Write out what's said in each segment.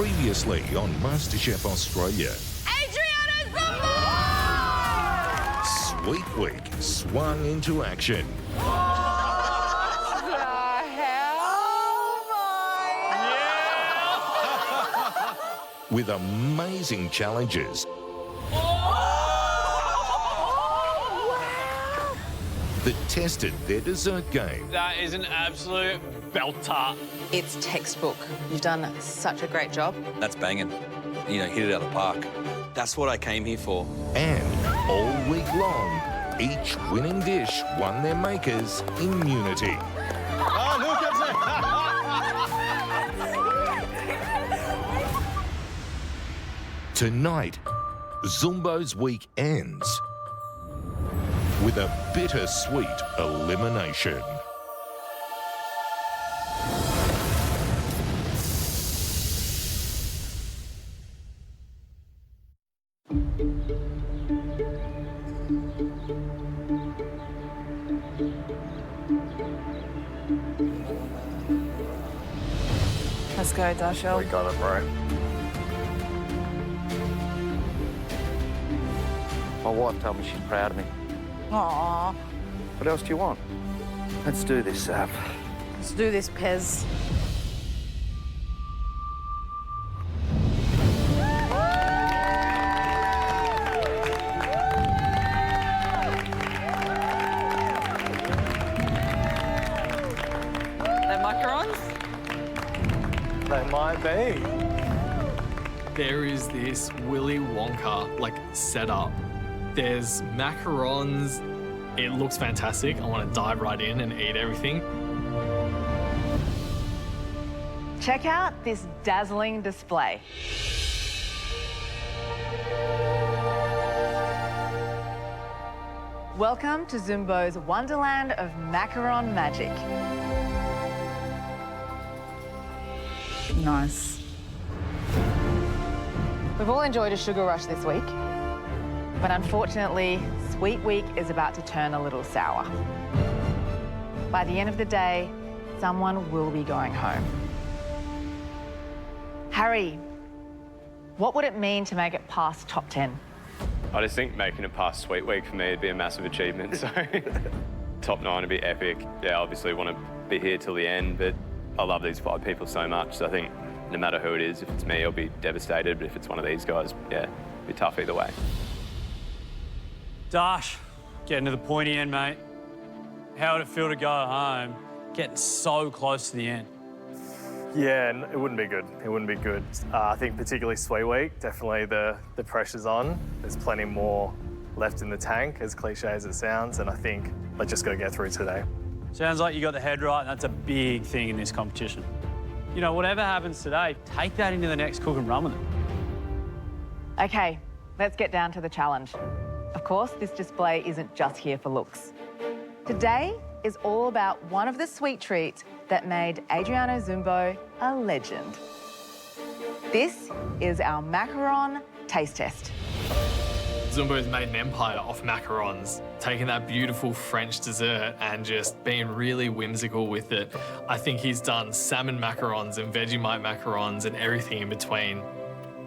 Previously on MasterChef Australia, Sweet Week swung into action. With amazing challenges that tested their dessert game. That is an absolute belter. It's textbook. You've done such a great job. That's banging. You know, hit it out of the park. That's what I came here for. And all week long, each winning dish won their makers immunity. Oh, look at it! Tonight, Zumbo's week ends with a bittersweet elimination. Let's go, Darshell. We got it, bro. My wife told me she's proud of me. Aww. What else do you want? Let's do this, Sav. Let's do this, Pez. They're macarons? They might be. There is this Willy Wonka, setup. There's macarons. It looks fantastic. I want to dive right in and eat everything. Check out this dazzling display. Welcome to Zumbo's wonderland of macaron magic. Nice. We've all enjoyed a sugar rush this week, but unfortunately, Sweet Week is about to turn a little sour. By the end of the day, someone will be going home. Harry, what would it mean to make it past top 10? I just think making it past Sweet Week for me would be a massive achievement, so top 9 would be epic. Yeah, obviously want to be here till the end, but I love these 5 people so much, so I think no matter who it is, if it's me, I'll be devastated, but if it's one of these guys, yeah, it'll be tough either way. Dash, getting to the pointy end, mate. How would it feel to go home, getting so close to the end? Yeah, it wouldn't be good. It wouldn't be good. I think particularly Sweet Week, definitely the pressure's on. There's plenty more left in the tank, as cliche as it sounds, and I think let's just go get through today. Sounds like you got the head right, and that's a big thing in this competition. You know, whatever happens today, take that into the next cook and run with it. Okay, let's get down to the challenge. Of course, this display isn't just here for looks. Today is all about one of the sweet treats that made Adriano Zumbo a legend. This is our macaron taste test. Zumbo's made an empire off macarons, taking that beautiful French dessert and just being really whimsical with it. I think he's done salmon macarons and Vegemite macarons and everything in between.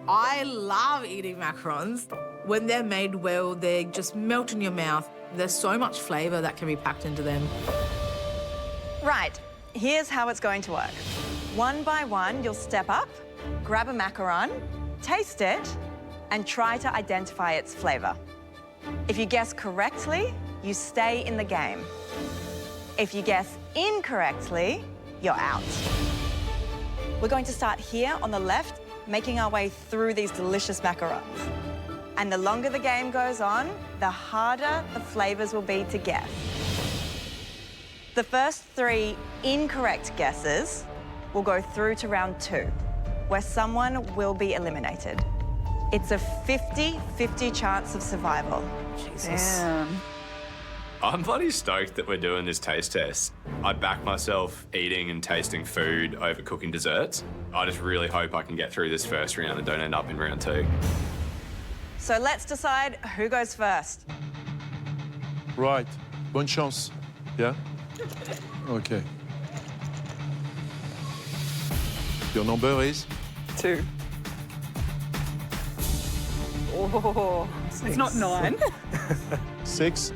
I love eating macarons. When they're made well, they just melt in your mouth. There's so much flavour that can be packed into them. Right, here's how it's going to work. One by one, you'll step up, grab a macaron, taste it, and try to identify its flavour. If you guess correctly, you stay in the game. If you guess incorrectly, you're out. We're going to start here on the left, making our way through these delicious macarons. And the longer the game goes on, the harder the flavours will be to guess. The first 3 incorrect guesses will go through to round 2, where someone will be eliminated. It's a 50-50 chance of survival. Jesus. Damn. I'm bloody stoked that we're doing this taste test. I back myself eating and tasting food over cooking desserts. I just really hope I can get through this first round and don't end up in round 2. So let's decide who goes first. Right. Bonne chance. Yeah? Okay. Your number is? 2. Oh, it's not 9. 6.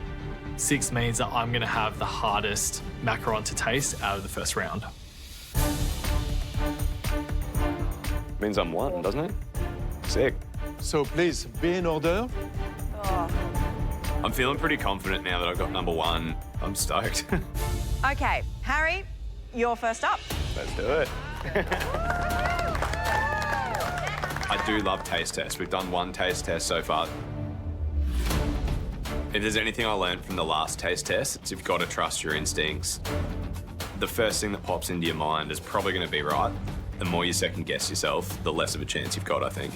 6 means that I'm going to have the hardest macaron to taste out of the first round. Means I'm 1, doesn't it? Sick. So please, be in order. I'm feeling pretty confident now that I've got number 1. I'm stoked. Okay, Harry, you're first up. Let's do it. I do love taste tests. We've done 1 taste test so far. If there's anything I learned from the last taste test, it's you've got to trust your instincts. The first thing that pops into your mind is probably going to be right. The more you second guess yourself, the less of a chance you've got, I think.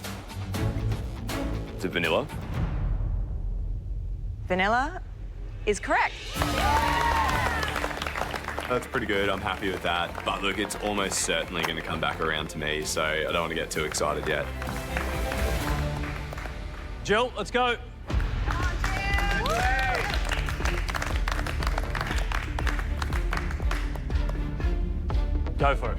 Is it vanilla? Vanilla is correct. That's pretty good. I'm happy with that. But look, it's almost certainly going to come back around to me, so I don't want to get too excited yet. Jill, let's go. Go for it.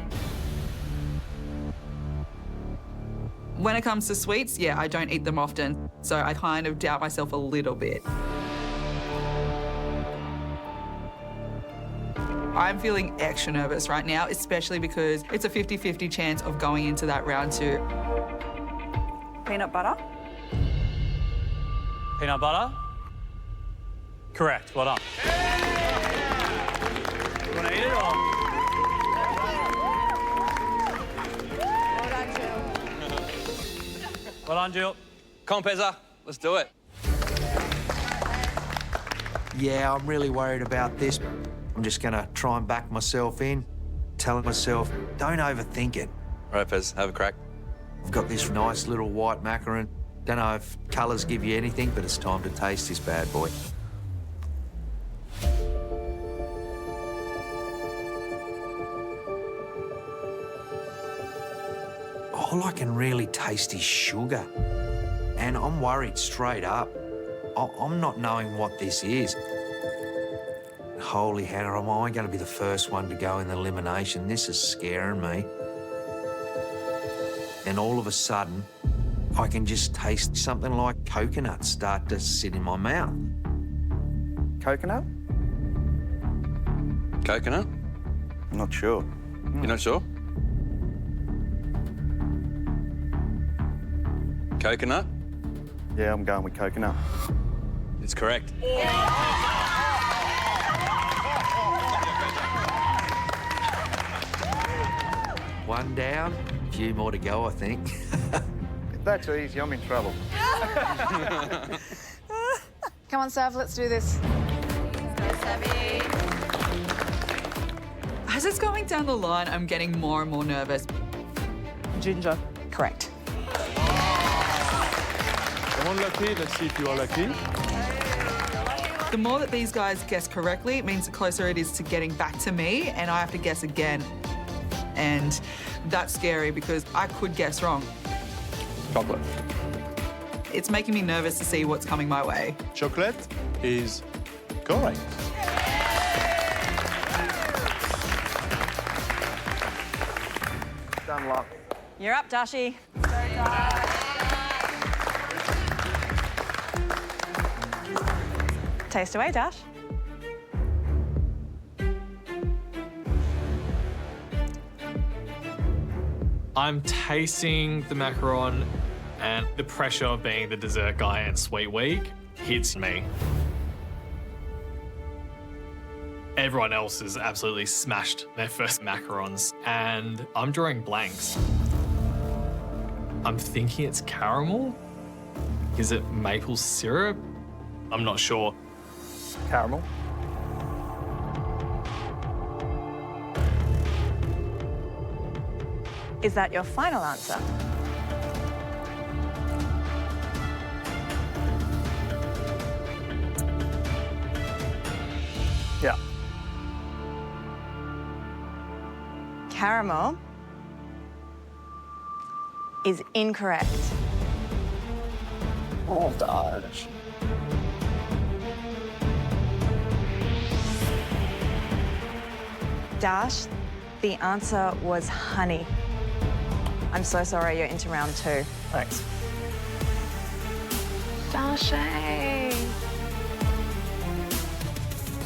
When it comes to sweets, yeah, I don't eat them often, so I kind of doubt myself a little bit. I'm feeling extra nervous right now, especially because it's a 50-50 chance of going into that round 2. Peanut butter? Peanut butter? Correct. Well done. You want to eat it or? Well done, Jill. Come on, Pezza. Let's do it. Yeah, I'm really worried about this. I'm just going to try and back myself in, telling myself, don't overthink it. All right, Pez, have a crack. I've got this nice little white macaron. Don't know if colours give you anything, but it's time to taste this bad boy. All I can really taste is sugar. And I'm worried straight up. I'm not knowing what this is. Holy Hannah, am I going to be the first one to go in the elimination? This is scaring me. And all of a sudden, I can just taste something like coconut start to sit in my mouth. Coconut? Coconut? I'm not sure. You're not sure? Coconut? Yeah, I'm going with coconut. It's correct. One down, a few more to go, I think. If that's easy, I'm in trouble. Come on, Sav, let's do this. As it's going down the line, I'm getting more and more nervous. Ginger. Correct. Come on, Lucky. Let's see if you are lucky. The more that these guys guess correctly, it means the closer it is to getting back to me, and I have to guess again. And that's scary because I could guess wrong. Chocolate. It's making me nervous to see what's coming my way. Chocolate is correct. Done luck. You're up, Dashi. Taste away, Dash. I'm tasting the macaron, and the pressure of being the dessert guy and Sweet Week hits me. Everyone else has absolutely smashed their first macarons, and I'm drawing blanks. I'm thinking it's caramel. Is it maple syrup? I'm not sure. Caramel. Is that your final answer? Yeah. Caramel is incorrect. Oh, Dash. Dash, the answer was honey. I'm so sorry you're into round 2. Thanks. Darcy.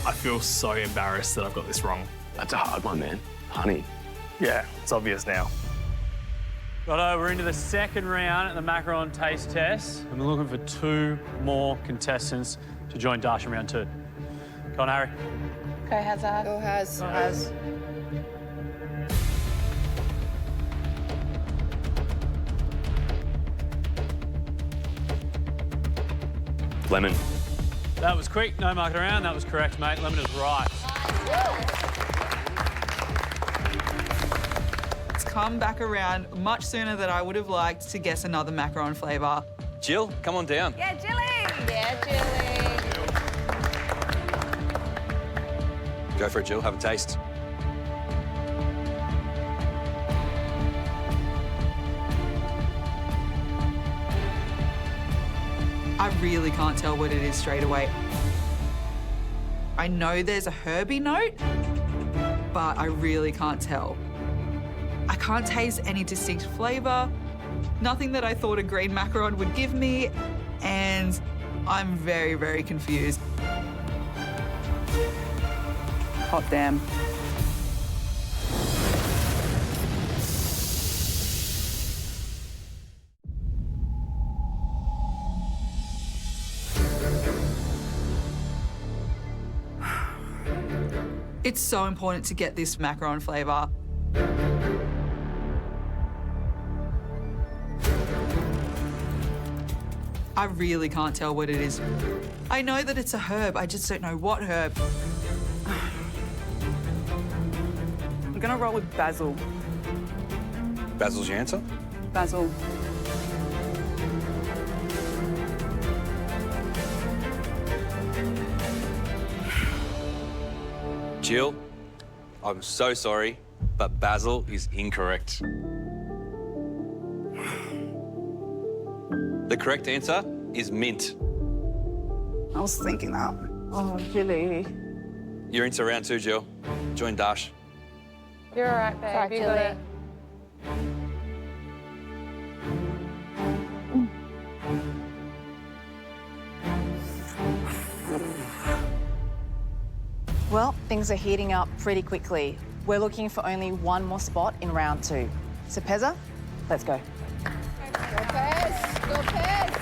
I feel so embarrassed that I've got this wrong. That's a hard one, man. Honey. Yeah, it's obvious now. Righto, we're into the second round at the macaron taste test, and we're looking for 2 more contestants to join Dash in round 2. Go on, Harry. Go Hazard. Go Haz. Go Haz. Lemon. That was quick, no marking around. That was correct, mate. Lemon is right. It's come back around much sooner than I would have liked to guess another macaron flavour. Jill, come on down. Yeah, Jilly. Yeah, Jilly. Go for it, Jill. Have a taste. I really can't tell what it is straight away. I know there's a herby note, but I really can't tell. I can't taste any distinct flavour, nothing that I thought a green macaron would give me, and I'm very, very confused. Hot damn. It's so important to get this macaron flavour. I really can't tell what it is. I know that it's a herb, I just don't know what herb. I'm gonna roll with basil. Basil's your answer? Basil. Jill, I'm so sorry, but basil is incorrect. The correct answer is mint. I was thinking that. Oh, Jilly. You're into round 2, Jill. Join Dash. You're all right, babe. Sorry, You got Jilly. it. Well, things are heating up pretty quickly. We're looking for only one more spot in round 2. So, Pezza, let's go. Go Pez. Go Pez.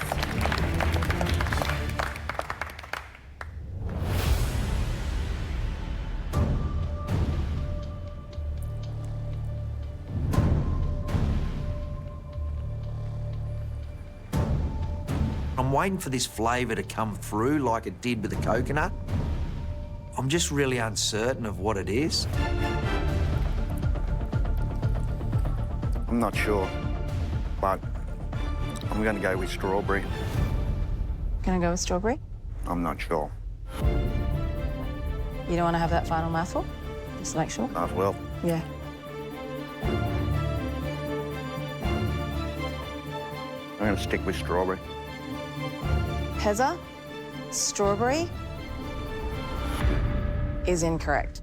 I'm waiting for this flavour to come through like it did with the coconut. I'm just really uncertain of what it is. I'm not sure, but I'm going to go with strawberry. Gonna go with strawberry? I'm not sure. You don't want to have that final mouthful? Just to make sure? As well. Yeah. I'm going to stick with strawberry. Pezza, strawberry is incorrect.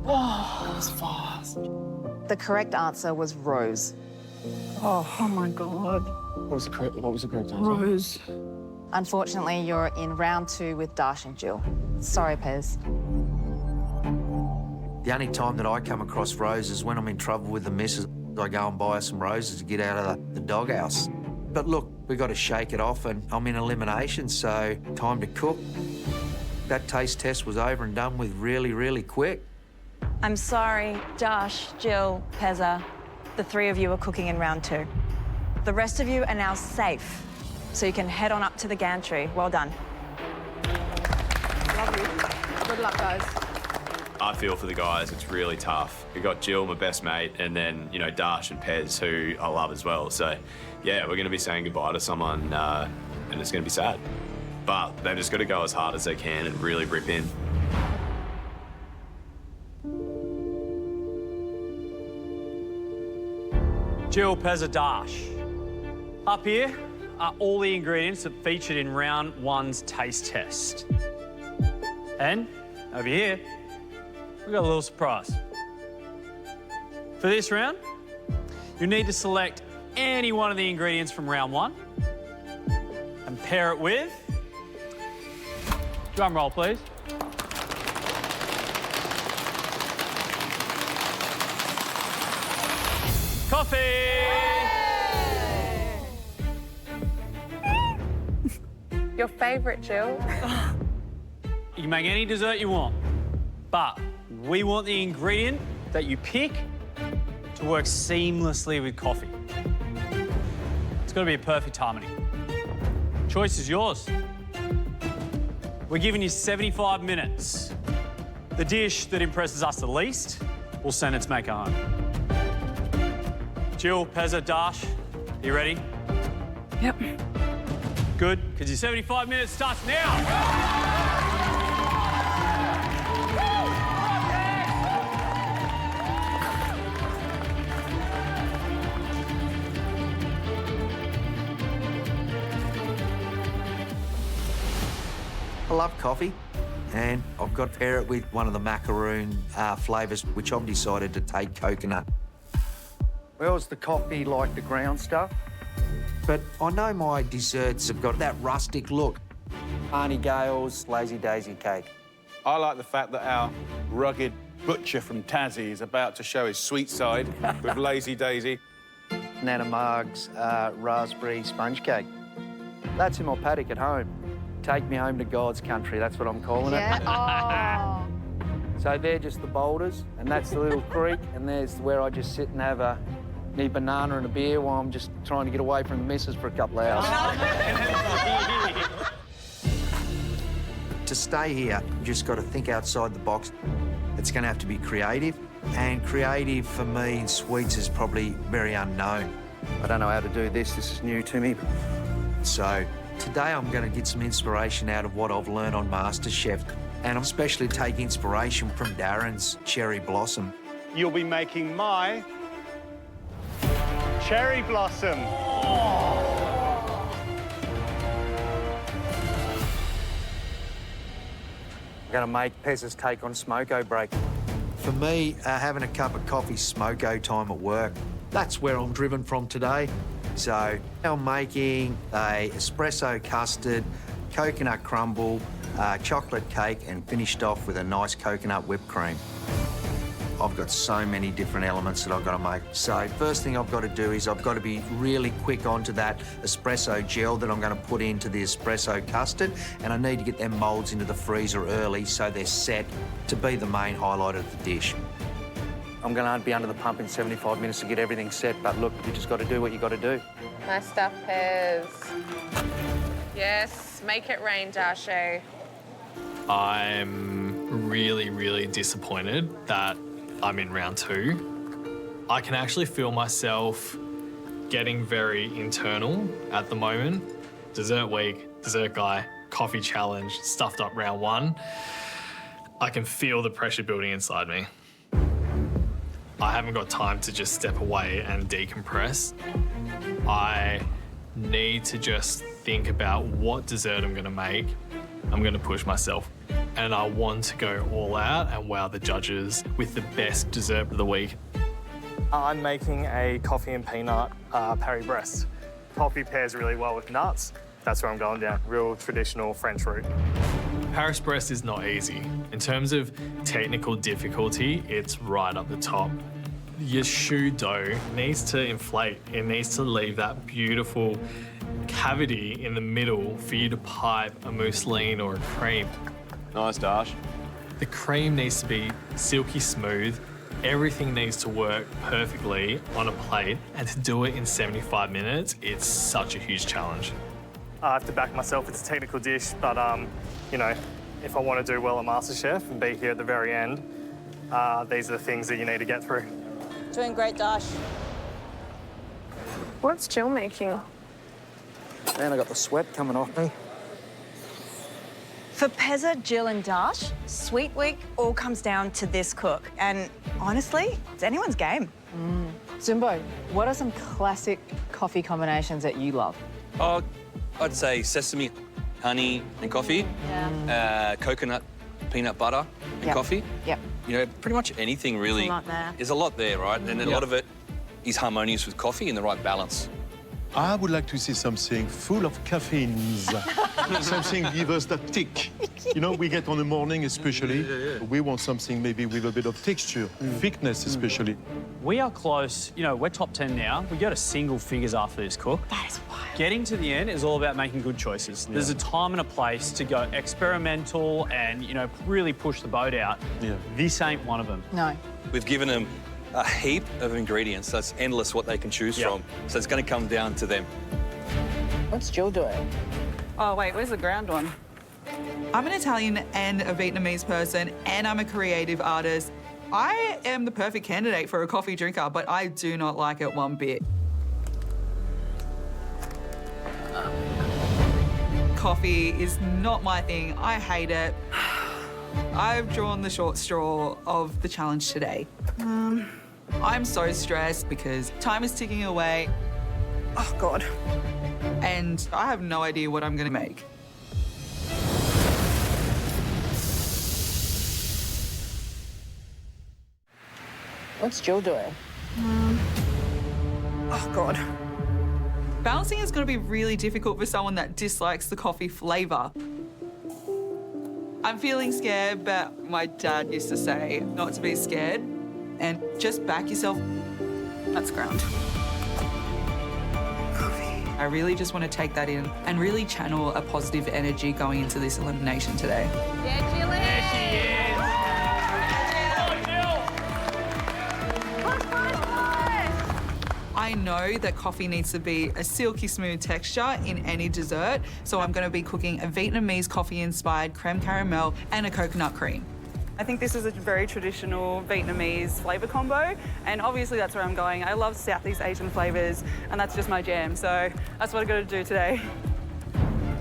Oh, that was fast. The correct answer was rose. Oh my God. What was the correct answer? Rose. Unfortunately, you're in round 2 with Dash and Jill. Sorry, Pez. The only time that I come across roses is when I'm in trouble with the missus. I go and buy her some roses to get out of the doghouse. But look, we've got to shake it off, and I'm in elimination, so time to cook. That taste test was over and done with really, really quick. I'm sorry, Dash, Jill, Pezza. The 3 of you are cooking in round 2. The rest of you are now safe, so you can head on up to the gantry. Well done. Lovely. Good luck, guys. I feel for the guys. It's really tough. We got Jill, my best mate, and then, you know, Dash and Pez, who I love as well. So, yeah, we're going to be saying goodbye to someone, and it's going to be sad. But they've just got to go as hard as they can and really rip in. Jill, Pezza, Dash. Up here are all the ingredients that featured in round 1's taste test. And over here, we've got a little surprise. For this round, You need to select any one of the ingredients from round 1 and pair it with... Drum roll, please. Coffee! Your favourite, Jill? You can make any dessert you want, but we want the ingredient that you pick to work seamlessly with coffee. It's got to be a perfect harmony. Choice is yours. We're giving you 75 minutes. The dish that impresses us the least will send its maker home. Jill, Pezza, Dash, you ready? Yep. Good, because your 75 minutes starts now. I love coffee, and I've got to pair it with one of the macaroon flavours, which I've decided to take coconut. Where's the coffee like the ground stuff? But I know my desserts have got that rustic look. Barney Gale's Lazy Daisy cake. I like the fact that our rugged butcher from Tassie is about to show his sweet side with Lazy Daisy. Nana Marg's raspberry sponge cake. That's in my paddock at home. Take me home to God's country, that's what I'm calling it. Yeah. Oh. So they're just the boulders, and that's the little creek, and there's where I just sit and have me banana and a beer while I'm just trying to get away from the missus for a couple of hours. To stay here, you just got to think outside the box. It's going to have to be creative, and creative for me in sweets is probably very unknown. I don't know how to do this. This is new to me. So today I'm going to get some inspiration out of what I've learned on MasterChef, and I'm especially taking inspiration from Darren's Cherry Blossom. You'll be making my cherry blossom. I'm going to make Pez's take on smoko break. For me, having a cup of coffee smoko time at work, that's where I'm driven from today. So I'm making a espresso custard, coconut crumble, chocolate cake, and finished off with a nice coconut whipped cream. I've got so many different elements that I've got to make. So first thing I've got to do is I've got to be really quick onto that espresso gel that I'm going to put into the espresso custard, and I need to get them moulds into the freezer early so they're set to be the main highlight of the dish. I'm going to be under the pump in 75 minutes to get everything set, but look, you just got to do what you got to do. Nice stuff, Pez. Yes, make it rain, Dasho. I'm really, really disappointed that I'm in round 2. I can actually feel myself getting very internal at the moment. Dessert week, dessert guy, coffee challenge, stuffed up round 1. I can feel the pressure building inside me. I haven't got time to just step away and decompress. I need to just think about what dessert I'm gonna make. I'm gonna push myself. And I want to go all out and wow the judges with the best dessert of the week. I'm making a coffee and peanut Paris Brest. Coffee pairs really well with nuts. That's where I'm going down, real traditional French route. Paris Brest is not easy. In terms of technical difficulty, it's right up the top. Your choux dough needs to inflate. It needs to leave that beautiful cavity in the middle for you to pipe a mousseline or a cream. Nice, Dash. The cream needs to be silky smooth. Everything needs to work perfectly on a plate, and to do it in 75 minutes, it's such a huge challenge. I have to back myself. It's a technical dish, but you know, if I want to do well at MasterChef and be here at the very end, these are the things that you need to get through. Doing great, Dash. What's Jill making? Man, I got the sweat coming off me. For Pezza, Jill and Dash, Sweet Week all comes down to this cook. And honestly, it's anyone's game. Zumbo, what are some classic coffee combinations that you love? Oh, I'd say sesame, honey and coffee. Yeah. Coconut, peanut butter and Yep. coffee. Yep. You know, pretty much anything really. There's a lot there. There's a lot there, right? And a lot of it is harmonious with coffee in the right balance. I would like to see something full of caffeines. Something give us that tick. You know, we get on the morning especially. We want something maybe with a bit of texture, thickness especially. We are close. You know, we're top 10 now. We go to single figures after this cook. That is wild. Getting to the end is all about making good choices. There's a time and a place to go experimental and, you know, really push the boat out. This ain't one of them. No. We've given them a heap of ingredients, so it's endless what they can choose from. So it's going to come down to them. What's Jill doing? Oh, wait, where's the ground one? I'm an Italian and a Vietnamese person, and I'm a creative artist. I am the perfect candidate for a coffee drinker, but I do not like it one bit. Coffee is not my thing. I hate it. I've drawn the short straw of the challenge today. I'm so stressed because time is ticking away. Oh, God. And I have no idea what I'm going to make. What's Jill doing? Oh, God. Balancing is going to be really difficult for someone that dislikes the coffee flavour. I'm feeling scared, but my dad used to say not to be scared and just back yourself. That's ground. Coffee. I really just want to take that in and really channel a positive energy going into this elimination today. Yeah, Jill. There she is. I know that coffee needs to be a silky smooth texture in any dessert, so I'm going to be cooking a Vietnamese coffee-inspired creme caramel and a coconut cream. I think this is a very traditional Vietnamese flavour combo, and obviously that's where I'm going. I love Southeast Asian flavours, and that's just my jam, so that's what I've got to do today.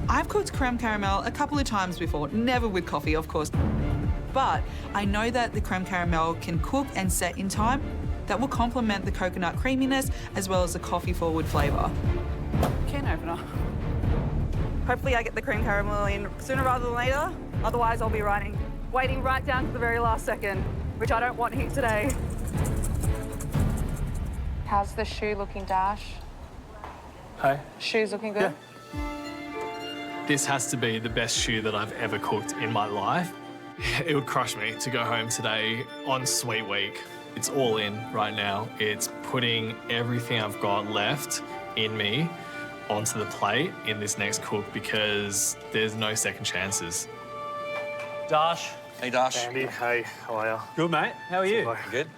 I've cooked creme caramel a couple of times before, never with coffee, of course. But I know that the creme caramel can cook and set in time. That will complement the coconut creaminess as well as the coffee-forward flavour. Can opener. Hopefully I get the cream caramel in sooner rather than later. Otherwise I'll be waiting right down to the very last second, which I don't want here today. How's the shoe looking, Dash? Hey. Shoe's looking good? This has to be the best shoe that I've ever cooked in my life. It would crush me to go home today on Sweet Week. It's all in right now. It's putting everything I've got left in me onto the plate in this next cook because there's no second chances. Dash. Hey, Dash. Andy, hey, how are you? Good, mate. How are you? Good.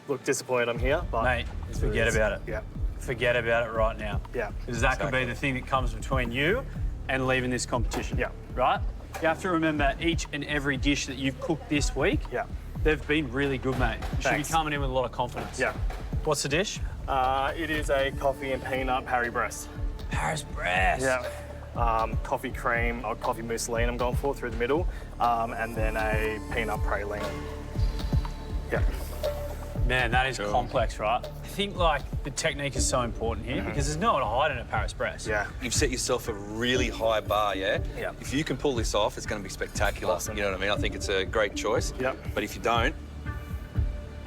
Look, disappointed I'm here, but... Mate, forget about it. Yeah. Forget about it right now. Yeah. Because that could be the thing that comes between you and leaving this competition. Yeah. Right? You have to remember each and every dish that you've cooked this week. Yeah. They've been really good, mate. You should be coming in with a lot of confidence. Yeah. What's the dish? It is a coffee and peanut Paris breast. Paris breast. Yeah. Coffee cream or coffee mousseline I'm going for through the middle, and then a peanut praline. Yeah. Man, that is complex, right? I think, like, the technique is so important here because there's no one to hide in a Paris breast. Yeah. You've set yourself a really high bar, yeah? Yeah. If you can pull this off, it's going to be spectacular. Awesome. You know what I mean? I think it's a great choice. Yep. But if you don't...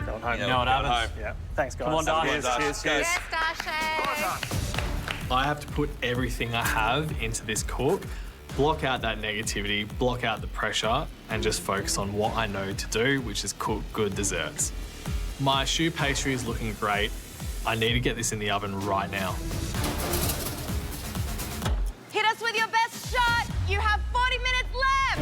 Going home. You know what happens? Yeah. Thanks, guys. Come on, Dash. Cheers. Yes, Dasha. I have to put everything I have into this cook, block out that negativity, block out the pressure, and just focus on what I know to do, which is cook good desserts. My choux pastry is looking great. I need to get this in the oven right now. Hit us with your best shot. You have 40 minutes left.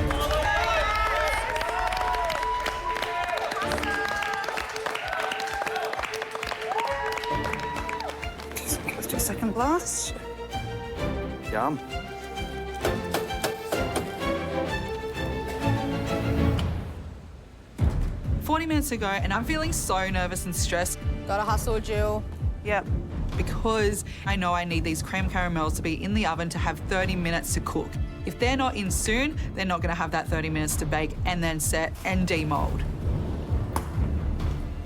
Let's do a second blast. Yum. Minutes ago, and I'm feeling so nervous and stressed. Gotta hustle, Jill. Yep. Because I know I need these creme caramels to be in the oven to have 30 minutes to cook. If they're not in soon, they're not going to have that 30 minutes to bake and then set and demold.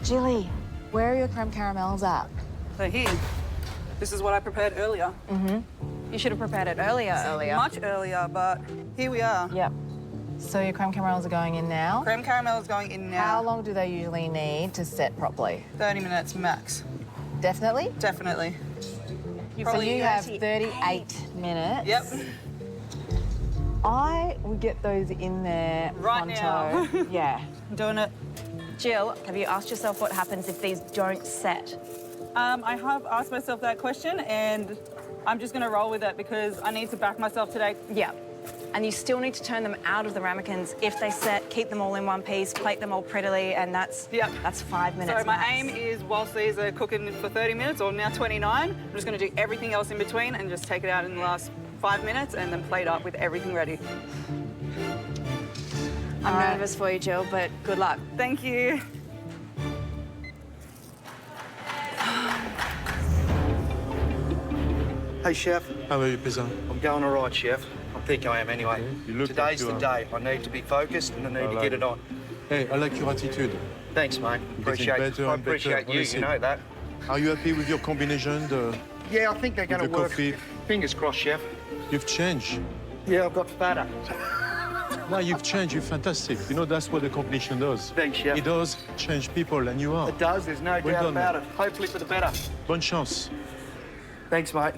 Jilly, where are your creme caramels at? So here, this is what I prepared earlier. You should have prepared it earlier. Much earlier, but here we are. Yep. So your creme caramels are going in now? Creme caramel is going in now. How long do they usually need to set properly? 30 minutes max. Definitely? Definitely. So you have 38 minutes. Yep. I would get those in there Right now. Yeah. I'm doing it. Jill, have you asked yourself what happens if these don't set? I have asked myself that question, and I'm just going to roll with it because I need to back myself today. Yeah. And you still need to turn them out of the ramekins. If they set, keep them all in one piece, plate them all prettily, and that's 5 minutes. So my max. aim is, whilst these are cooking for 30 minutes, or now 29, I'm just going to do everything else in between and just take it out in the last 5 minutes and then plate up with everything ready. I'm nervous for you, Jill, but good luck. Thank you. Hey, Chef. How are you, Pizza? I'm going all right, Chef. I think I am anyway. You look Today's like you the are. day. I need to be focused and I need to like get it on. Hey, I like your attitude. Thanks, mate. Getting better I and better, appreciate you, honestly. you know that. Are you happy with your combination? Yeah, I think they're going to the work. coffee? Fingers crossed, Chef. You've changed. Yeah, I've got fatter. No, you've changed. You're fantastic. You know, that's what the competition does. Thanks, Chef. It does change people, and you are. It does, there's no Well doubt done, about man. it. Hopefully for the better. Bonne chance. Thanks, mate.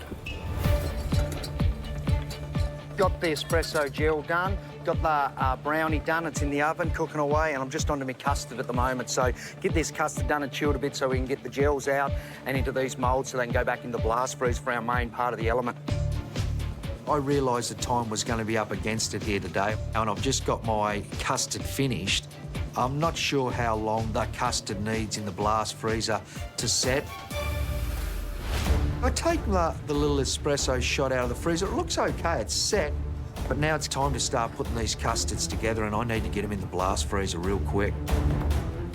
Got the espresso gel done. Got the brownie done. It's in the oven, cooking away, and I'm just onto my custard at the moment. So get this custard done and chilled a bit so we can get the gels out and into these moulds so they can go back in the blast freeze for our main part of the element. I realised the time was going to be up against it here today, and I've just got my custard finished. I'm not sure how long that custard needs in the blast freezer to set. I take the little espresso shot out of the freezer. It looks okay, it's set. But now it's time to start putting these custards together, and I need to get them in the blast freezer real quick.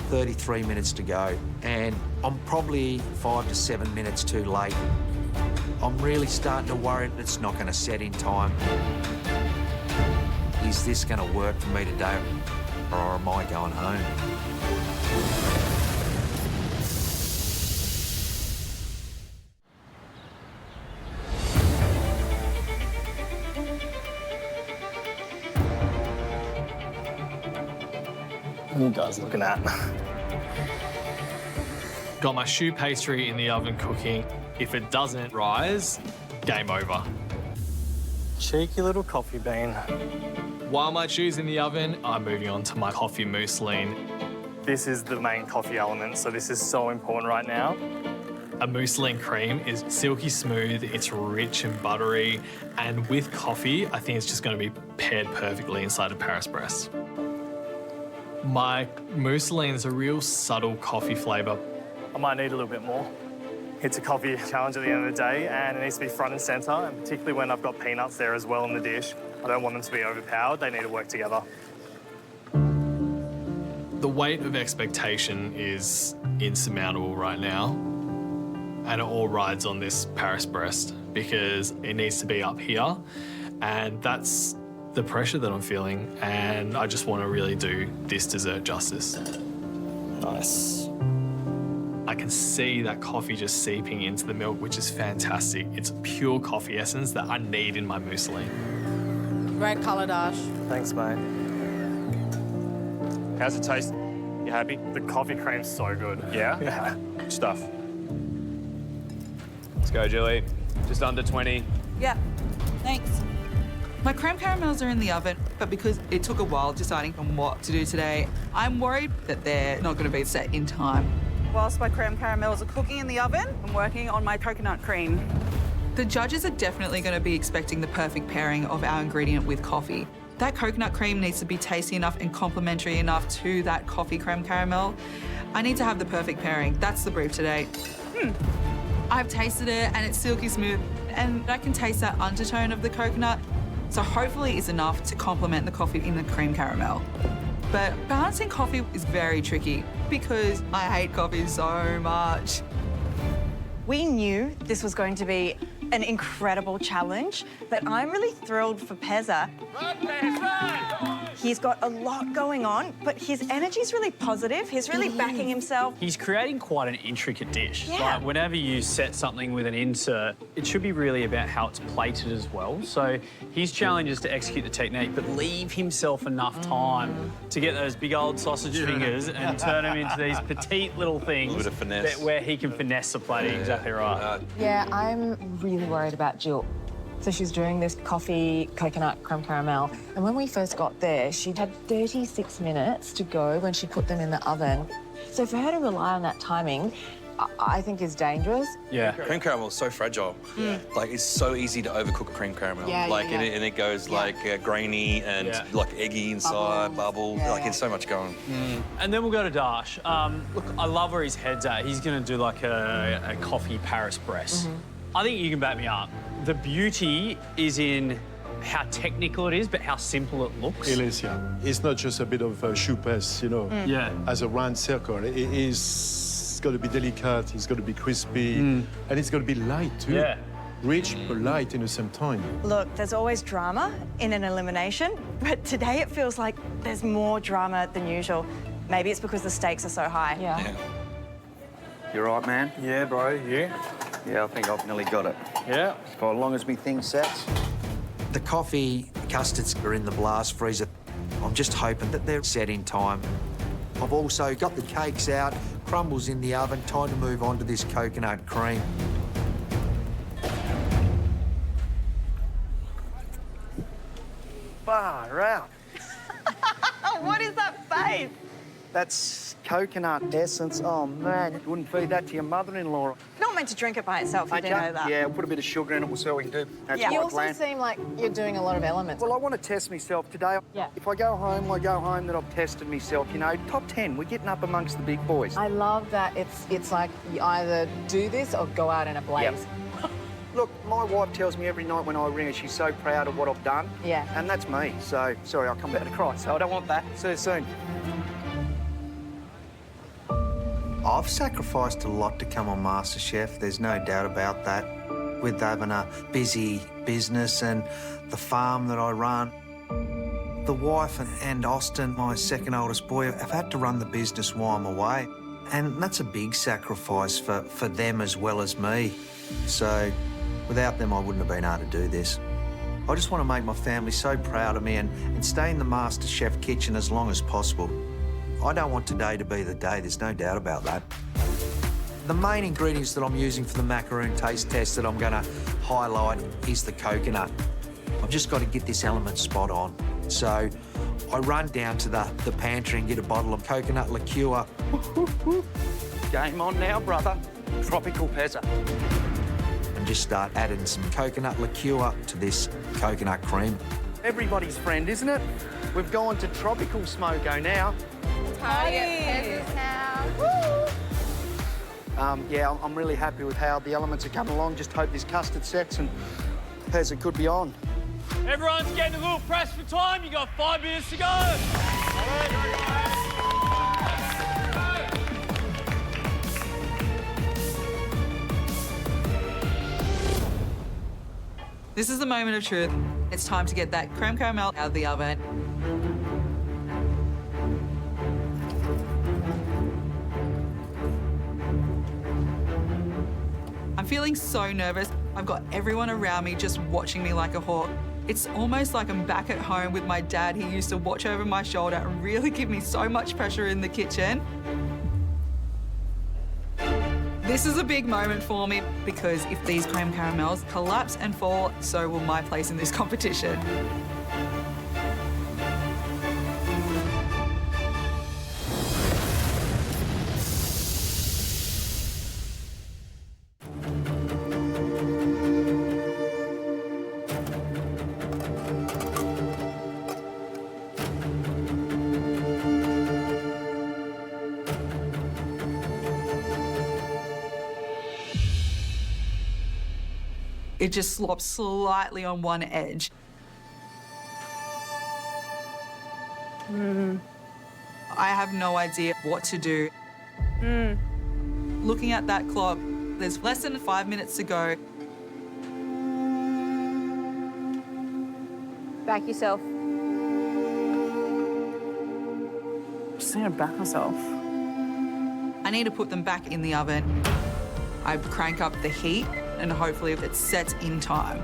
33 minutes to go, and I'm probably 5 to 7 minutes too late. I'm really starting to worry that it's not going to set in time. Is this going to work for me today, or am I going home? What are you guys looking at? Got my choux pastry in the oven cooking. If it doesn't rise, game over. Cheeky little coffee bean. While my choux's in the oven, I'm moving on to my coffee mousseline. This is the main coffee element, so this is so important right now. A mousseline cream is silky smooth, it's rich and buttery, and with coffee, I think it's just going to be paired perfectly inside a Paris Brest. My mousseline is a real subtle coffee flavour. I might need a little bit more. It's a coffee challenge at the end of the day, and it needs to be front and centre, and particularly when I've got peanuts there as well in the dish. I don't want them to be overpowered, they need to work together. The weight of expectation is insurmountable right now, and it all rides on this Paris Brest because it needs to be up here, and that's the pressure that I'm feeling, and I just want to really do this dessert justice. Nice. I can see that coffee just seeping into the milk, which is fantastic. It's pure coffee essence that I need in my mousseline. Great colour, Dash. Thanks, mate. How's it taste? You happy? The coffee cream's so good. Yeah? Yeah. Good stuff. Let's go, Julie. Just under 20. Yeah, thanks. My creme caramels are in the oven, but because it took a while deciding on what to do today, I'm worried that they're not going to be set in time. Whilst my creme caramels are cooking in the oven, I'm working on my coconut cream. The judges are definitely going to be expecting the perfect pairing of our ingredient with coffee. That coconut cream needs to be tasty enough and complementary enough to that coffee creme caramel. I need to have the perfect pairing. That's the brief today. I've tasted it and it's silky smooth, and I can taste that undertone of the coconut. So hopefully it's enough to complement the coffee in the cream caramel. But balancing coffee is very tricky because I hate coffee so much. We knew this was going to be an incredible challenge, but I'm really thrilled for Pezza. He's got a lot going on, but his energy's really positive. He's really backing himself. He's creating quite an intricate dish. Yeah. Like, whenever you set something with an insert, it should be really about how it's plated as well. So his challenge is to execute the technique, but leave himself enough time to get those big old sausage fingers and turn them into these petite little things. A little bit of finesse. Where he can finesse the plating. Exactly right. Yeah, I'm really worried about Jill. So she's doing this coffee coconut creme caramel. And when we first got there, she had 36 minutes to go when she put them in the oven. So for her to rely on that timing, I think is dangerous. Yeah. Cream caramel is so fragile. Like, it's so easy to overcook a cream caramel. Yeah, like, yeah. And it goes like grainy and like eggy inside, bubble. Like, it's so much going. And then we'll go to Dash. Look, I love where his head's at. He's going to do like a coffee Paris press. I think you can back me up. The beauty is in how technical it is, but how simple it looks. It is, yeah. It's not just a bit of choupes, you know. Yeah. As a round circle, it is got to be delicate, it's got to be crispy, and it's got to be light too. Yeah. Rich but light in the same time. Look, there's always drama in an elimination, but today it feels like there's more drama than usual. Maybe it's because the stakes are so high. Yeah. You right, man? Yeah, bro, you? Yeah, I think I've nearly got it. Yeah. For as long as me thing sets. The coffee custards are in the blast freezer. I'm just hoping that they're set in time. I've also got the cakes out, crumbles in the oven, time to move on to this coconut cream. Far out. What is that face? That's coconut essence. Oh, man, you wouldn't feed that to your mother-in-law. Not meant to drink it by itself, you do know that. Yeah, put a bit of sugar in it, we'll see what we can do. That's my You also plan. seem like you're doing a lot of elements. Well, I want to test myself today. Yeah. If I go home that I've tested myself, you know, top 10, we're getting up amongst the big boys. I love that it's like you either do this or go out in a blaze. Yep. Look, my wife tells me every night when I ring her, she's so proud of what I've done. Yeah. And that's me. So, sorry, I'll come back to cry, so I don't want that. See you soon. I've sacrificed a lot to come on MasterChef, there's no doubt about that. With having a busy business and the farm that I run. The wife and Austin, my second oldest boy, have had to run the business while I'm away. And that's a big sacrifice for them as well as me. So without them, I wouldn't have been able to do this. I just want to make my family so proud of me and stay in the MasterChef kitchen as long as possible. I don't want today to be the day, there's no doubt about that. The main ingredients that I'm using for the macaroon taste test that I'm going to highlight is the coconut. I've just got to get this element spot on. So I run down to the pantry and get a bottle of coconut liqueur. Game on now, brother. Tropical pezza. And just start adding some coconut liqueur to this coconut cream. Everybody's friend, isn't it? We've gone to tropical smoko now. Party at Pez's house. Yeah, I'm really happy with how the elements are coming along. Just hope this custard sets and Pezza could be on. Everyone's getting a little pressed for time. You got 5 minutes to go. This is the moment of truth. It's time to get that creme caramel out of the oven. I'm feeling so nervous. I've got everyone around me just watching me like a hawk. It's almost like I'm back at home with my dad. He used to watch over my shoulder and really give me so much pressure in the kitchen. This is a big moment for me because if these creme caramels collapse and fall, so will my place in this competition. It just slops slightly on one edge. I have no idea what to do. Looking at that clock, there's less than 5 minutes to go. Back yourself. just need to back myself. I need to put them back in the oven. I crank up the heat and hopefully it sets in time.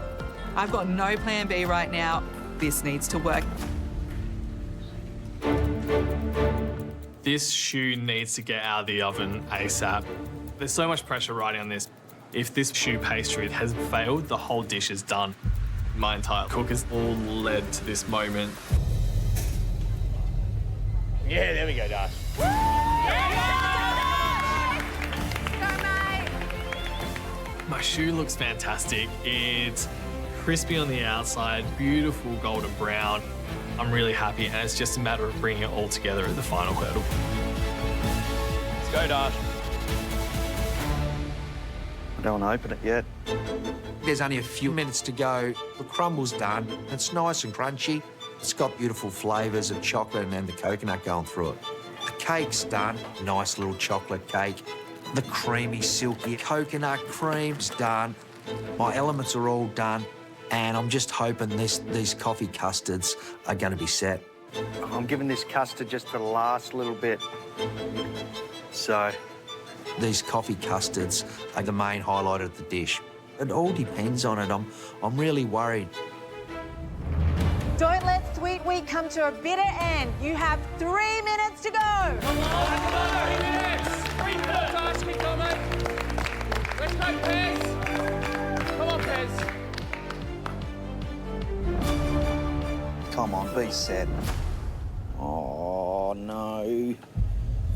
I've got no plan B right now. This needs to work. This shoe needs to get out of the oven ASAP. There's so much pressure riding on this. If this shoe pastry has failed, the whole dish is done. My entire cook has all led to this moment. Yeah, there we go, Dash. My shoe looks fantastic. It's crispy on the outside, beautiful golden brown. I'm really happy, and it's just a matter of bringing it all together at the final hurdle. Let's go, Dash. I don't want to open it yet. There's only a few minutes to go. The crumble's done. It's nice and crunchy. It's got beautiful flavours of chocolate and the coconut going through it. The cake's done. Nice little chocolate cake. The creamy, silky coconut cream's done. My elements are all done. And I'm just hoping these coffee custards are going to be set. I'm giving this custard just the last little bit. So. These coffee custards are the main highlight of the dish. It all depends on it. I'm really worried. Don't let Sweet Week come to a bitter end. You have 3 minutes to go. Come on, 3 minutes. 3 minutes, Dash. Keep going. Let's go, Pez. Come on, Pez. Come on, be set. Oh, no.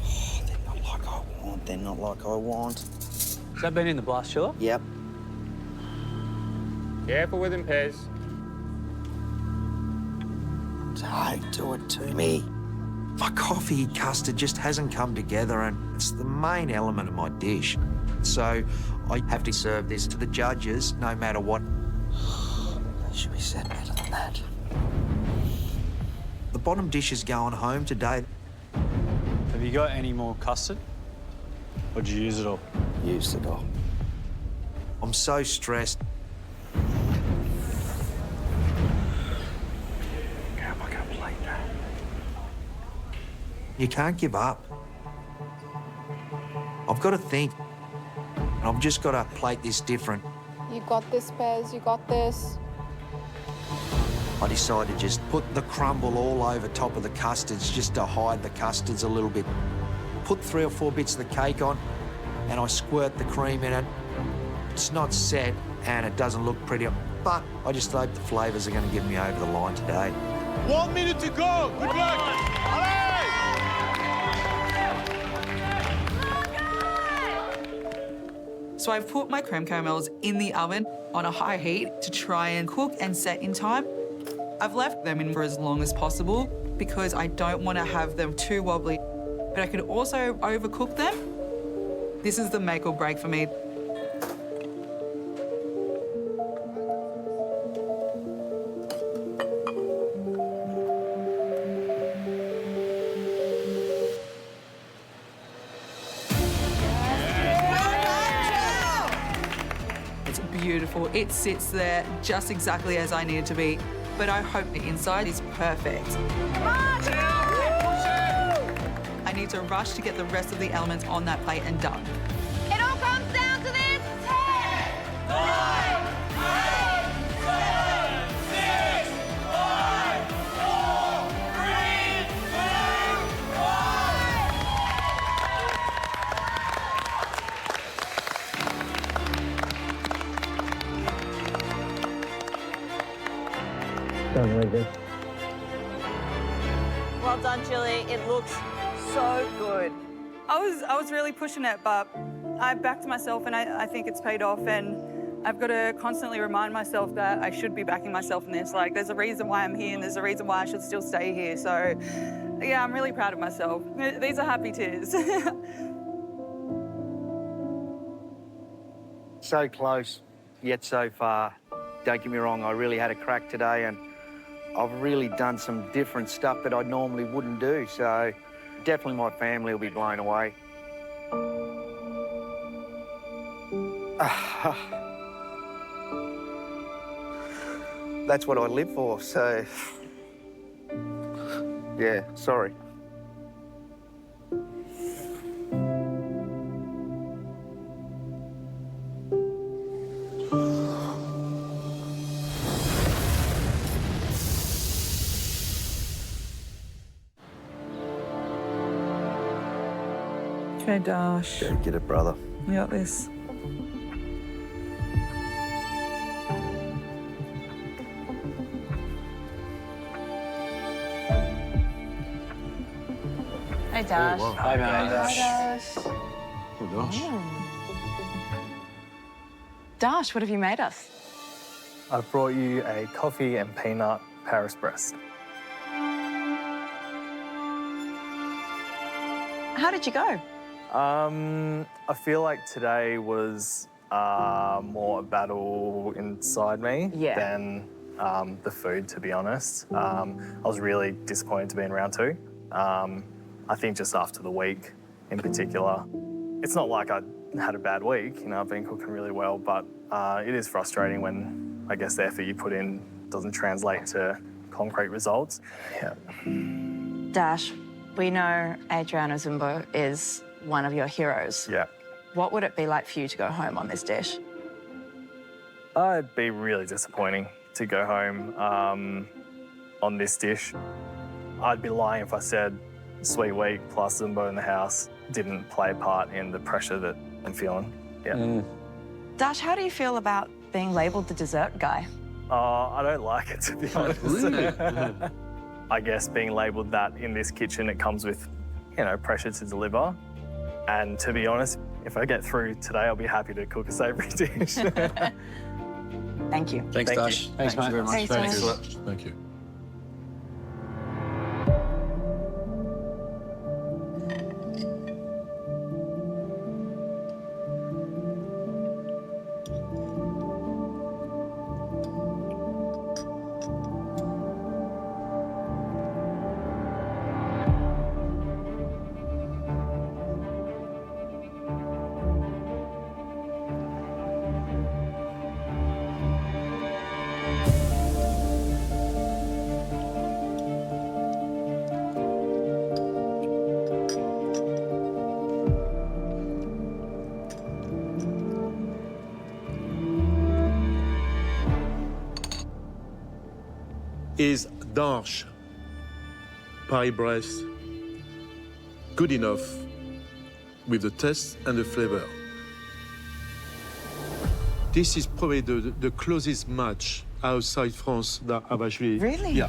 Oh, they're not like I want. They're not like I want. Has that been in the blast chiller? Yep. Careful with him, Pez. Don't do it to me. My coffee custard just hasn't come together, and it's the main element of my dish. So I have to serve this to the judges no matter what. They should be set better than that. The bottom dish is going home today. Have you got any more custard? Or did you use it all? Used it all. I'm so stressed. How am I going to play that? You can't give up. I've got to think. I've just got to plate this different. You got this, Pez. You got this. I decided to just put the crumble all over top of the custards just to hide the custards a little bit. Put 3 or 4 bits of the cake on and I squirt the cream in it. It's not set and it doesn't look pretty, but I just hope the flavours are going to get me over the line today. 1 minute to go. Good luck. So I've put my creme caramels in the oven on a high heat to try and cook and set in time. I've left them in for as long as possible because I don't want to have them too wobbly, but I could also overcook them. This is the make or break for me. It's beautiful. It sits there just exactly as I need it to be, but I hope the inside is perfect. I need to rush to get the rest of the elements on that plate and done. It all comes down to this. 10, 9, 8, 7, 6, 5, 4, 3, 2, 1. Sounds like this. Well done, Julie. It looks so good. I was really pushing it, but I backed myself and I think it's paid off, and I've got to constantly remind myself that I should be backing myself in this. Like, there's a reason why I'm here and there's a reason why I should still stay here. So, yeah, I'm really proud of myself. These are happy tears. So close, yet so far. Don't get me wrong, I really had a crack today and I've really done some different stuff that I normally wouldn't do, so definitely my family will be blown away. That's what I live for, so... Yeah, sorry. Okay, Dash. Go get it, brother. We got this. Hey, Dash. Hi, Dash. Dash. Oh, Dash. Dash, what have you made us? I've brought you a coffee and peanut Paris breast. How did you go? I feel like today was more a battle inside me than the food, to be honest. I was really disappointed to be in round 2. I think just after the week in particular. It's not like I had a bad week, you know, I've been cooking really well, but it is frustrating when, I guess, the effort you put in doesn't translate to concrete results. Yeah. Dash, we know Adriano Zumbo is one of your heroes. Yeah. What would it be like for you to go home on this dish? It'd be really disappointing to go home on this dish. I'd be lying if I said Sweet Week plus Zumbo in the house didn't play a part in the pressure that I'm feeling. Yeah. Dash, how do you feel about being labelled the dessert guy? I don't like it, to be honest. I guess being labelled that in this kitchen, it comes with, you know, pressure to deliver. And to be honest, if I get through today, I'll be happy to cook a savoury dish. Thank you. Thanks, Dash. Thanks, mate. very much. Thanks, Thanks. Thank you. Is Dash pie breast good enough with the taste and the flavor? This is probably the closest match outside France that I've actually... Really? Yeah.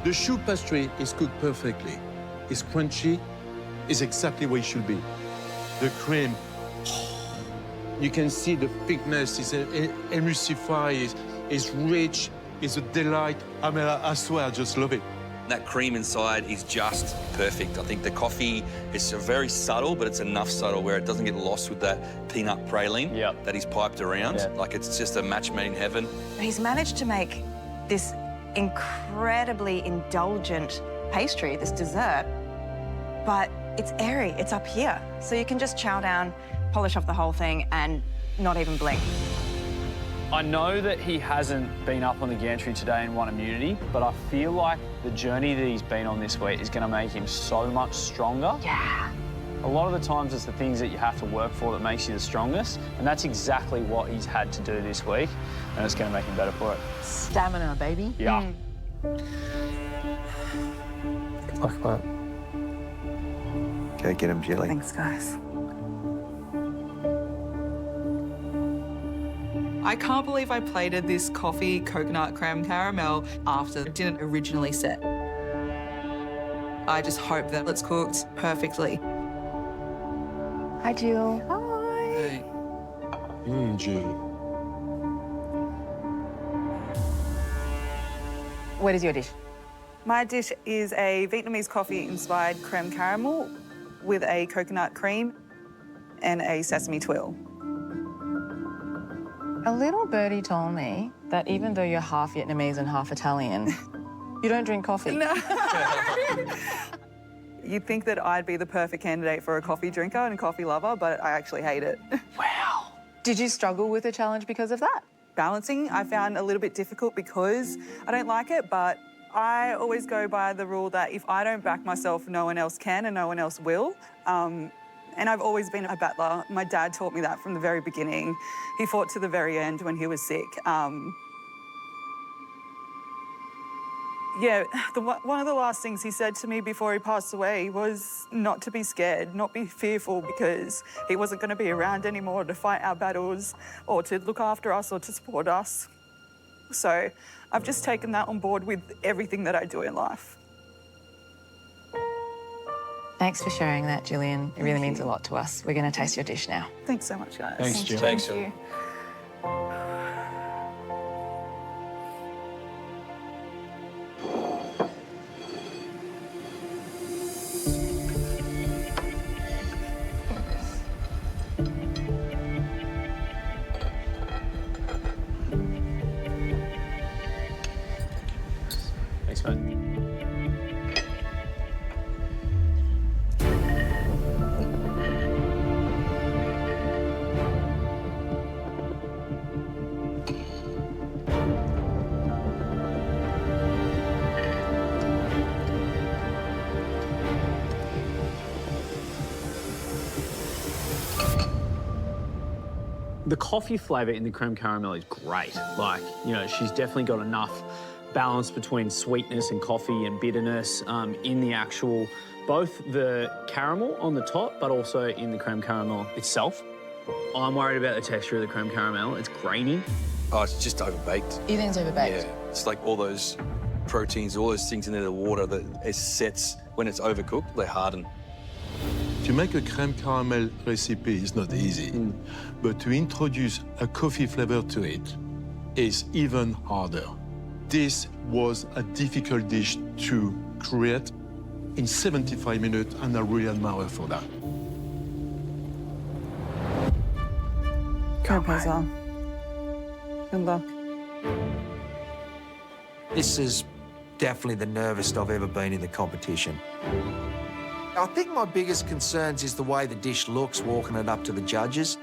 The choux pastry is cooked perfectly. It's crunchy. It's exactly what it should be. The cream, you can see the thickness is emulsified, it's rich, it's a delight. I mean, I swear, I just love it. That cream inside is just perfect. I think the coffee is very subtle, but it's enough subtle where it doesn't get lost with that peanut praline that he's piped around. Like, it's just a match made in heaven. He's managed to make this incredibly indulgent pastry, this dessert, but it's airy, it's up here. So you can just chow down, polish off the whole thing, and not even blink. I know that he hasn't been up on the gantry today and won immunity, but I feel like the journey that he's been on this week is going to make him so much stronger. Yeah. A lot of the times it's the things that you have to work for that makes you the strongest, and that's exactly what he's had to do this week, and it's going to make him better for it. Stamina, baby. Yeah. Good luck, mate. Go get him, Jelly. Thanks, guys. I can't believe I plated this coffee coconut creme caramel after it didn't originally set. I just hope that it's cooked perfectly. Hi, Jill. Hi. Jill. What is your dish? My dish is a Vietnamese coffee-inspired creme caramel with a coconut cream and a sesame twill. A little birdie told me that even though you're half Vietnamese and half Italian, you don't drink coffee. No. You'd think that I'd be the perfect candidate for a coffee drinker and a coffee lover, but I actually hate it. Wow. Did you struggle with the challenge because of that? Balancing, I found a little bit difficult because I don't like it, but I always go by the rule that if I don't back myself, no one else can and no one else will. And I've always been a battler. My dad taught me that from the very beginning. He fought to the very end when he was sick. Yeah, one of the last things he said to me before he passed away was not to be scared, not be fearful, because he wasn't going to be around anymore to fight our battles or to look after us or to support us. So I've just taken that on board with everything that I do in life. Thanks for sharing that, Gillian. It really means a lot to us. We're going to taste your dish now. Thanks so much, guys. Thanks, Jill. Thanks, Thank you. Thanks, mate. The coffee flavour in the creme caramel is great. Like, you know, she's definitely got enough balance between sweetness and coffee and bitterness in the actual, both the caramel on the top, but also in the creme caramel itself. I'm worried about the texture of the creme caramel. It's grainy. Oh, it's just overbaked. You think it's overbaked? Yeah, it's like all those proteins, all those things in there, the water that it sets when it's overcooked, they harden. To make a creme caramel recipe is not easy, but to introduce a coffee flavor to it is even harder. This was a difficult dish to create in 75 minutes, and I really admire her for that. Go, Pezza. Good luck. This is definitely the nervous I've ever been in the competition. I think my biggest concerns is the way the dish looks walking it up to the judges.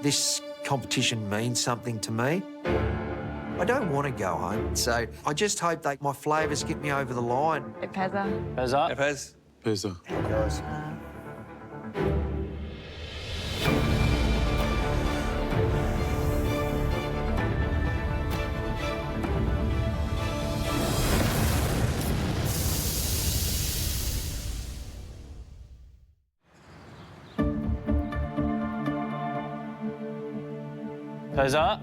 This competition means something to me. I don't want to go home, so I just hope that my flavours get me over the line. Pezza. Pezza. Pez. Pezza. Guys. Pezza,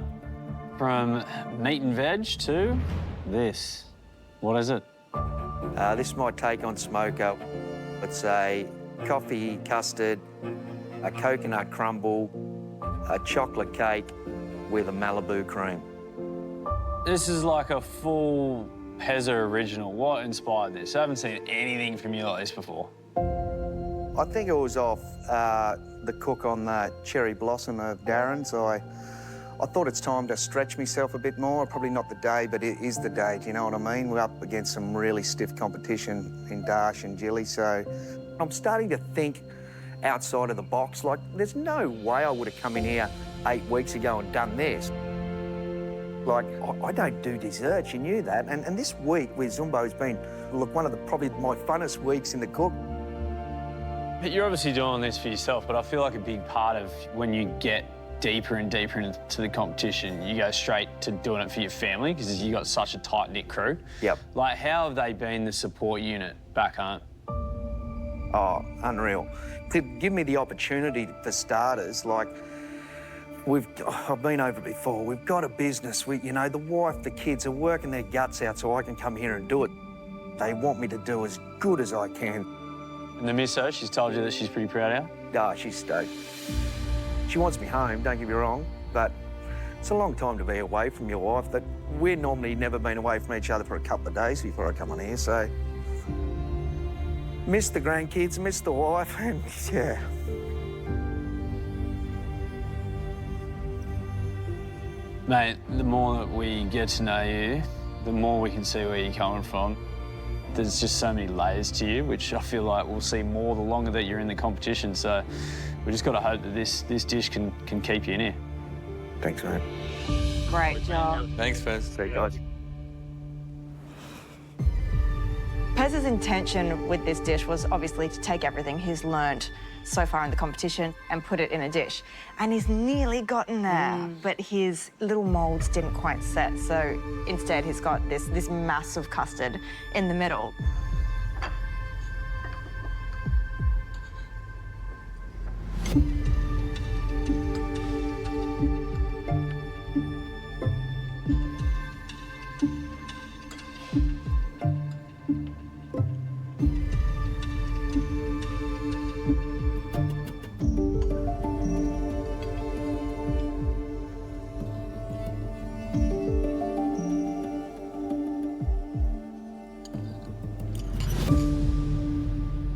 from meat and veg to this. What is it? This is my take on smoker. It's a coffee custard, a coconut crumble, a chocolate cake with a Malibu cream. This is like a full Pezza original. What inspired this? I haven't seen anything from you like this before. I think it was off the cook on the Cherry Blossom of Darren's. I thought it's time to stretch myself a bit more. Probably not the day, but it is the day, do you know what I mean? We're up against some really stiff competition in Dash and Jilly, so I'm starting to think outside of the box. Like, there's no way I would have come in here 8 weeks ago and done this. Like, I don't do desserts, you knew that. And this week with Zumbo has been, look, one of the probably my funnest weeks in the cook. You're obviously doing this for yourself, but I feel like a big part of when you get deeper and deeper into the competition, you go straight to doing it for your family because you got such a tight-knit crew. Yep. Like, how have they been the support unit back home? Oh, unreal. To give me the opportunity for starters, like, I've been over before, we've got a business, you know, the wife, the kids are working their guts out so I can come here and do it. They want me to do as good as I can. And the misso, she's told you that she's pretty proud of you? Ah, she's stoked. She wants me home, don't get me wrong, but it's a long time to be away from your wife. That we're normally never been away from each other for a couple of days before I come on here, so miss the grandkids, miss the wife, and yeah. Mate, the more that we get to know you, the more we can see where you're coming from. There's just so many layers to you, which I feel like we'll see more the longer that you're in the competition. So we just got to hope that this dish can keep you in here. Thanks, mate. Great job. Thanks, Pez. See you guys. Pez's intention with this dish was obviously to take everything he's learned so far in the competition and put it in a dish. And he's nearly gotten there, but his little moulds didn't quite set, so instead he's got this massive custard in the middle.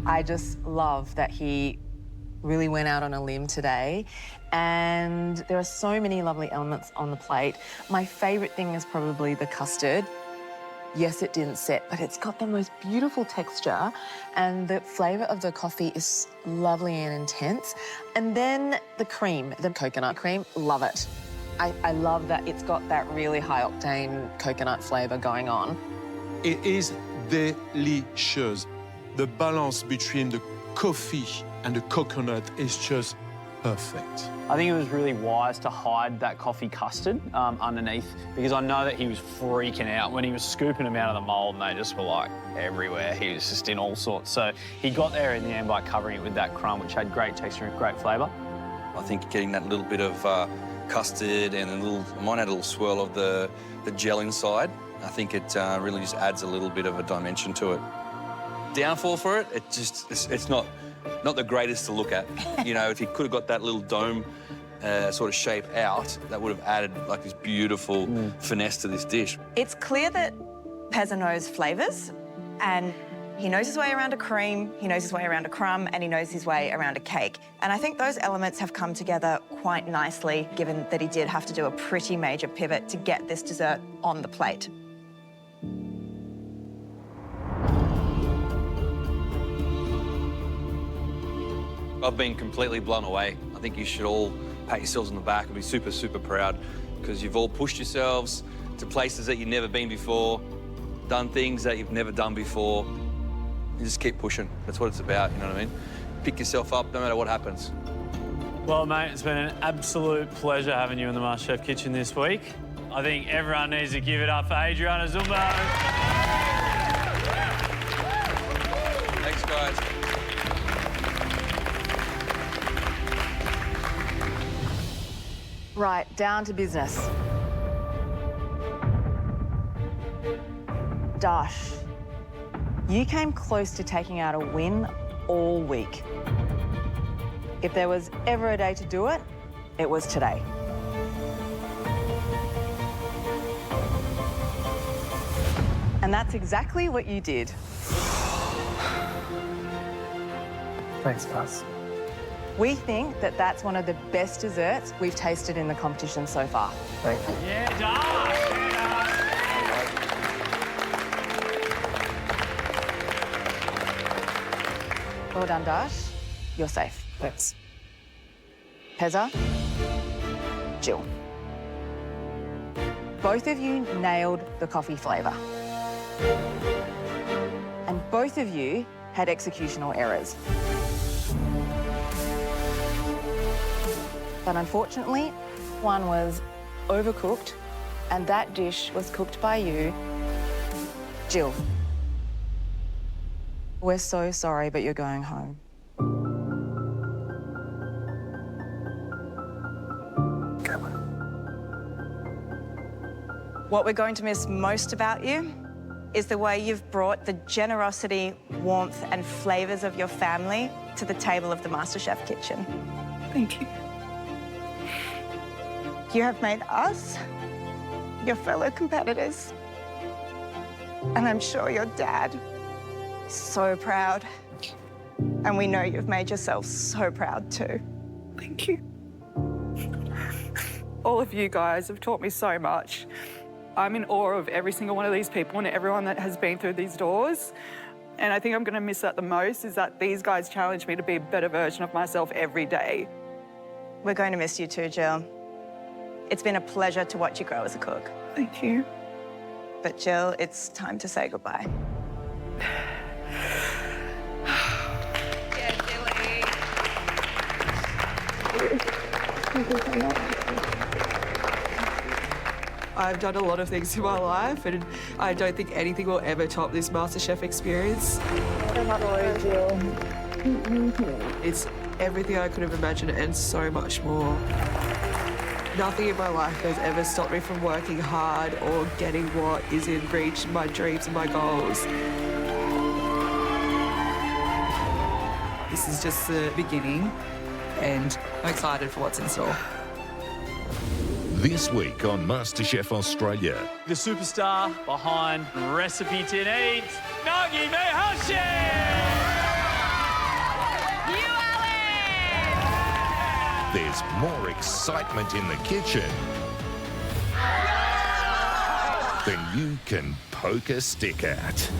I just love that he really went out on a limb today, and there are so many lovely elements on the plate. My favourite thing is probably the custard. Yes, it didn't set, but it's got the most beautiful texture, and the flavour of the coffee is lovely and intense. And then the cream, the coconut cream, love it. I love that it's got that really high-octane coconut flavour going on. It is delicious. The balance between the coffee and the coconut is just perfect. I think it was really wise to hide that coffee custard underneath, because I know that he was freaking out when he was scooping them out of the mould and they just were like everywhere. He was just in all sorts. So he got there in the end by covering it with that crumb, which had great texture and great flavour. I think getting that little bit of custard and I might add a little swirl of the gel inside. I think it really just adds a little bit of a dimension to it. Downfall for it, it's not the greatest to look at. You know, if he could have got that little dome sort of shape out, that would have added like this beautiful finesse to this dish. It's clear that Pezza knows flavours, and he knows his way around a cream, he knows his way around a crumb, and he knows his way around a cake. And I think those elements have come together quite nicely, given that he did have to do a pretty major pivot to get this dessert on the plate. I've been completely blown away. I think you should all pat yourselves on the back and be super, super proud, because you've all pushed yourselves to places that you've never been before, done things that you've never done before. You just keep pushing. That's what it's about, you know what I mean? Pick yourself up no matter what happens. Well, mate, it's been an absolute pleasure having you in the MasterChef kitchen this week. I think everyone needs to give it up for Adriana Zumbo. Thanks, guys. Right, down to business. Dash, you came close to taking out a win all week. If there was ever a day to do it, it was today. And that's exactly what you did. Thanks, Paz. We think that that's one of the best desserts we've tasted in the competition so far. Thank you. Yeah, Dash! Well done, Dash. You're safe. Thanks. Pezza, Jill. Both of you nailed the coffee flavour. And both of you had executional errors. But unfortunately, one was overcooked, and that dish was cooked by you, Jill. We're so sorry, but you're going home. What we're going to miss most about you is the way you've brought the generosity, warmth, and flavours of your family to the table of the MasterChef kitchen. Thank you. You have made us your fellow competitors. And I'm sure your dad is so proud. And we know you've made yourself so proud too. Thank you. All of you guys have taught me so much. I'm in awe of every single one of these people and everyone that has been through these doors. And I think I'm going to miss that the most, is that these guys challenge me to be a better version of myself every day. We're going to miss you too, Jill. It's been a pleasure to watch you grow as a cook. Thank you. But Jill, it's time to say goodbye. Yeah, Jilly. Thank you so much. I've done a lot of things in my life, and I don't think anything will ever top this MasterChef experience. It's everything I could have imagined and so much more. Nothing in my life has ever stopped me from working hard or getting what is in reach, my dreams and my goals. This is just the beginning, and I'm excited for what's in store. This week on MasterChef Australia. The superstar behind Recipe to Eat, Nagi Mihashi! There's more excitement in the kitchen than you can poke a stick at.